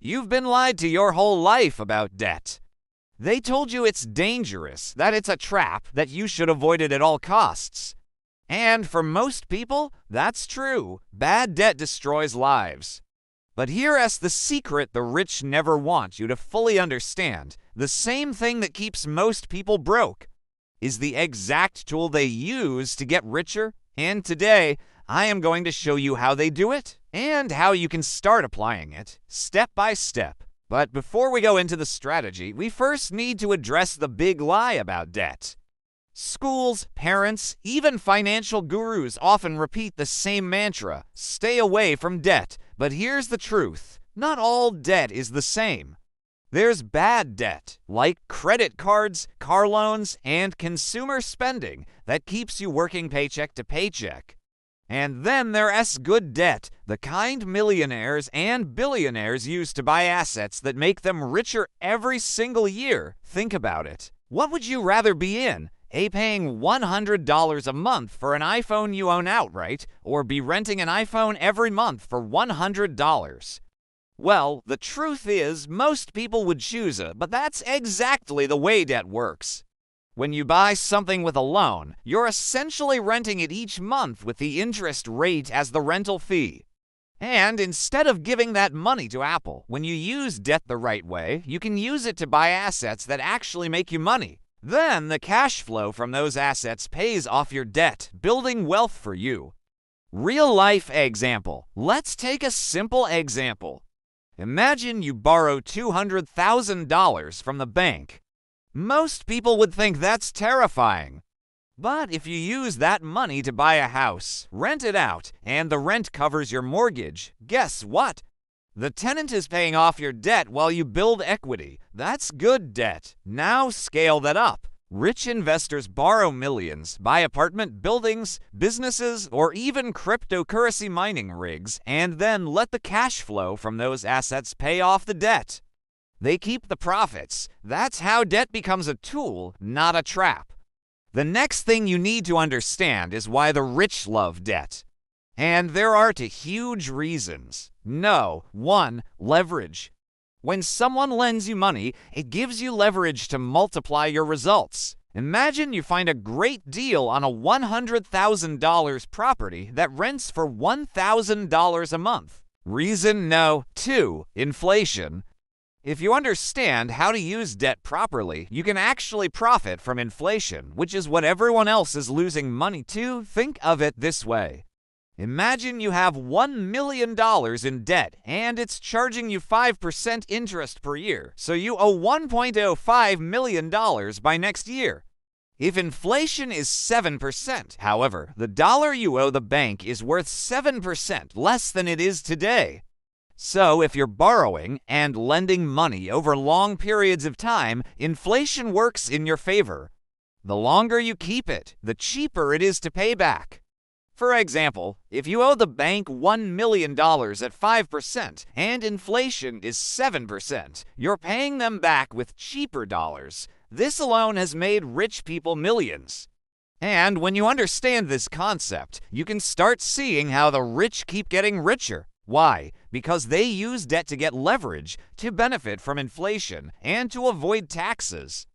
You've been lied to your whole life about debt. They told you it's dangerous, that it's a trap, that you should avoid it at all costs. And for most people, that's true. Bad debt destroys lives. But here's the secret the rich never want you to fully understand. The same thing that keeps most people broke is the exact tool they use to get richer. And today, I am going to show you how they do it and how you can start applying it step by step. But before we go into the strategy, we first need to address the big lie about debt. Schools, parents, even financial gurus often repeat the same mantra: stay away from debt. But here's the truth: not all debt is the same. There's bad debt, like credit cards, car loans, and consumer spending that keeps you working paycheck to paycheck. And then there's good debt, the kind millionaires and billionaires use to buy assets that make them richer every single year. Think about it. What would you rather be in? Paying $100 a month for an iPhone you own outright, or be renting an iPhone every month for $100? Well, the truth is, most people would choose it, but that's exactly the way debt works. When you buy something with a loan, you're essentially renting it each month with the interest rate as the rental fee. And instead of giving that money to Apple, when you use debt the right way, you can use it to buy assets that actually make you money. Then the cash flow from those assets pays off your debt, building wealth for you. Real life example. Let's take a simple example. Imagine you borrow $200,000 from the bank. Most people would think that's terrifying. But if you use that money to buy a house, rent it out, and the rent covers your mortgage, guess what? The tenant is paying off your debt while you build equity. That's good debt. Now scale that up. Rich investors borrow millions, buy apartment buildings, businesses, or even cryptocurrency mining rigs, and then let the cash flow from those assets pay off the debt. They keep the profits. That's how debt becomes a tool, not a trap. The next thing you need to understand is why the rich love debt. And there are two huge reasons. 1. Leverage. When someone lends you money, it gives you leverage to multiply your results. Imagine you find a great deal on a $100,000 property that rents for $1,000 a month. Reason 2. Inflation. If you understand how to use debt properly, you can actually profit from inflation, which is what everyone else is losing money to. Think of it this way. Imagine you have $1 million in debt, and it's charging you 5% interest per year, so you owe $1.05 million by next year. If inflation is 7%, however, the dollar you owe the bank is worth 7% less than it is today. So if you're borrowing and lending money over long periods of time, inflation works in your favor. The longer you keep it, the cheaper it is to pay back. For example, if you owe the bank $1 million at 5% and inflation is 7%, you're paying them back with cheaper dollars. This alone has made rich people millions. And when you understand this concept, you can start seeing how the rich keep getting richer. Why? Because they use debt to get leverage, to benefit from inflation, and to avoid taxes.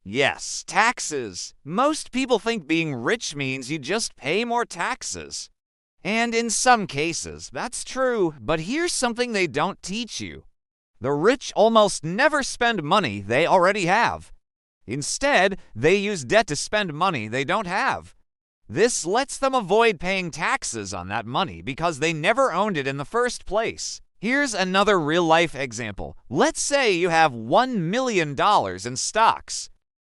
Yes, taxes. Most people think being rich means you just pay more taxes. And in some cases, that's true, but here's something they don't teach you. The rich almost never spend money they already have. Instead, they use debt to spend money they don't have. This lets them avoid paying taxes on that money because they never owned it in the first place. Here's another real-life example. Let's say you have $1 million in stocks.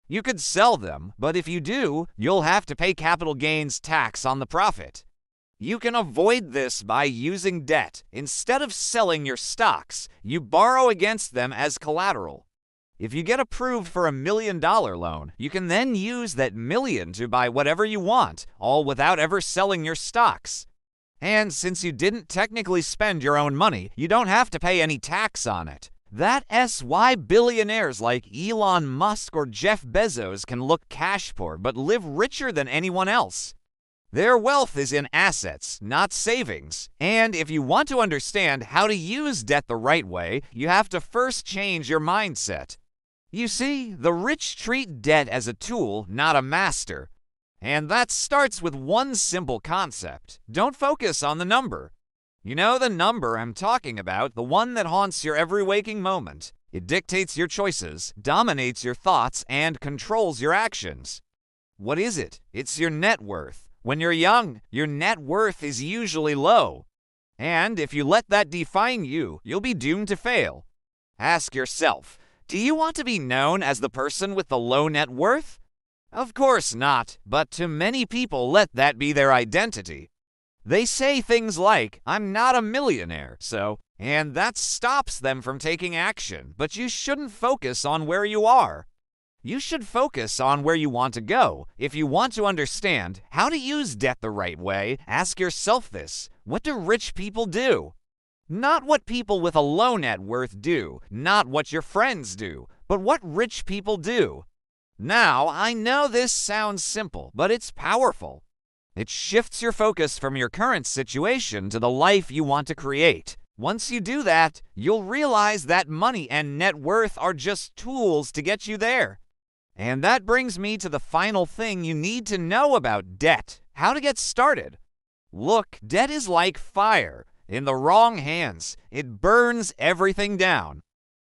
You could sell them, but if you do, you'll have to pay capital gains tax on the profit. You can avoid this by using debt. Instead of selling your stocks, you borrow against them as collateral. If you get approved for $1 million loan, you can then use that million to buy whatever you want, all without ever selling your stocks. And since you didn't technically spend your own money, you don't have to pay any tax on it. That's why billionaires like Elon Musk or Jeff Bezos can look cash poor but live richer than anyone else. Their wealth is in assets, not savings. And if you want to understand how to use debt the right way, you have to first change your mindset. You see, the rich treat debt as a tool, not a master. And that starts with one simple concept. Don't focus on the number. You know the number I'm talking about, the one that haunts your every waking moment. It dictates your choices, dominates your thoughts, and controls your actions. What is it? It's your net worth. When you're young, your net worth is usually low. And if you let that define you, you'll be doomed to fail. Ask yourself, do you want to be known as the person with the low net worth? Of course not, but to many people let that be their identity. They say things like, I'm not a millionaire, and that stops them from taking action, but you shouldn't focus on where you are. You should focus on where you want to go. If you want to understand how to use debt the right way, ask yourself this. What do rich people do? Not what people with a low net worth do, not what your friends do, but what rich people do. Now, I know this sounds simple, but it's powerful. It shifts your focus from your current situation to the life you want to create. Once you do that, you'll realize that money and net worth are just tools to get you there. And that brings me to the final thing you need to know about debt, how to get started. Look, debt is like fire. In the wrong hands, it burns everything down.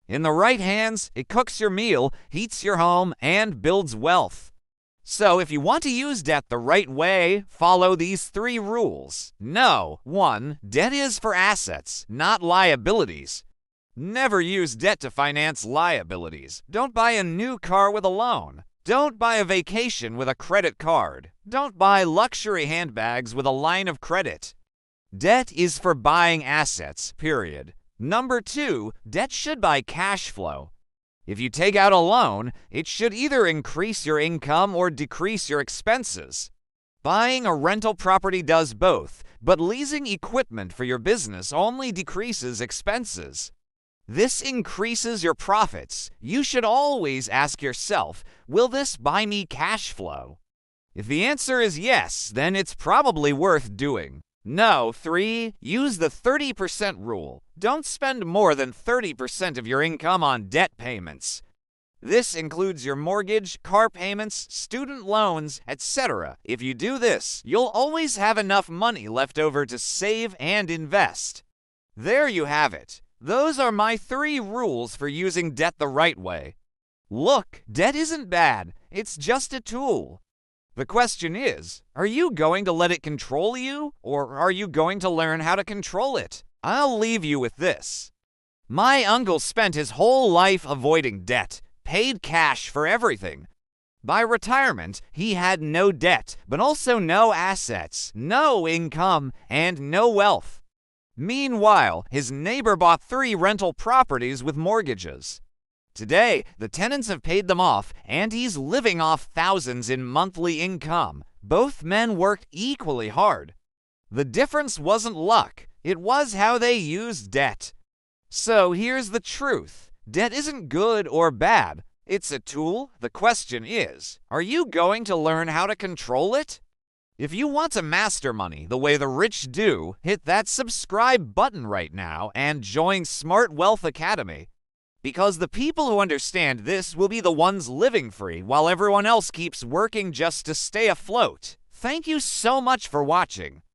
In the right hands, it cooks your meal, heats your home, and builds wealth. So if you want to use debt the right way, follow these 3 rules. Know, 1, debt is for assets, not liabilities. Never use debt to finance liabilities. Don't buy a new car with a loan. Don't buy a vacation with a credit card. Don't buy luxury handbags with a line of credit. Debt is for buying assets, period. Number 2, debt should buy cash flow. If you take out a loan, it should either increase your income or decrease your expenses. Buying a rental property does both, but leasing equipment for your business only decreases expenses. This increases your profits. You should always ask yourself, will this buy me cash flow? If the answer is yes, then it's probably worth doing. No, 3, use the 30% rule. Don't spend more than 30% of your income on debt payments. This includes your mortgage, car payments, student loans, etc. If you do this, you'll always have enough money left over to save and invest. There you have it. Those are my 3 rules for using debt the right way. Look, debt isn't bad. It's just a tool. The question is, are you going to let it control you, or are you going to learn how to control it? I'll leave you with this. My uncle spent his whole life avoiding debt, paid cash for everything. By retirement, he had no debt, but also no assets, no income, and no wealth. Meanwhile, his neighbor bought 3 rental properties with mortgages. Today, the tenants have paid them off, and he's living off thousands in monthly income. Both men worked equally hard. The difference wasn't luck, it was how they used debt. So here's the truth. Debt isn't good or bad. It's a tool. The question is, are you going to learn how to control it? If you want to master money the way the rich do, hit that subscribe button right now and join Smart Wealth Academy. Because the people who understand this will be the ones living free while everyone else keeps working just to stay afloat. Thank you so much for watching.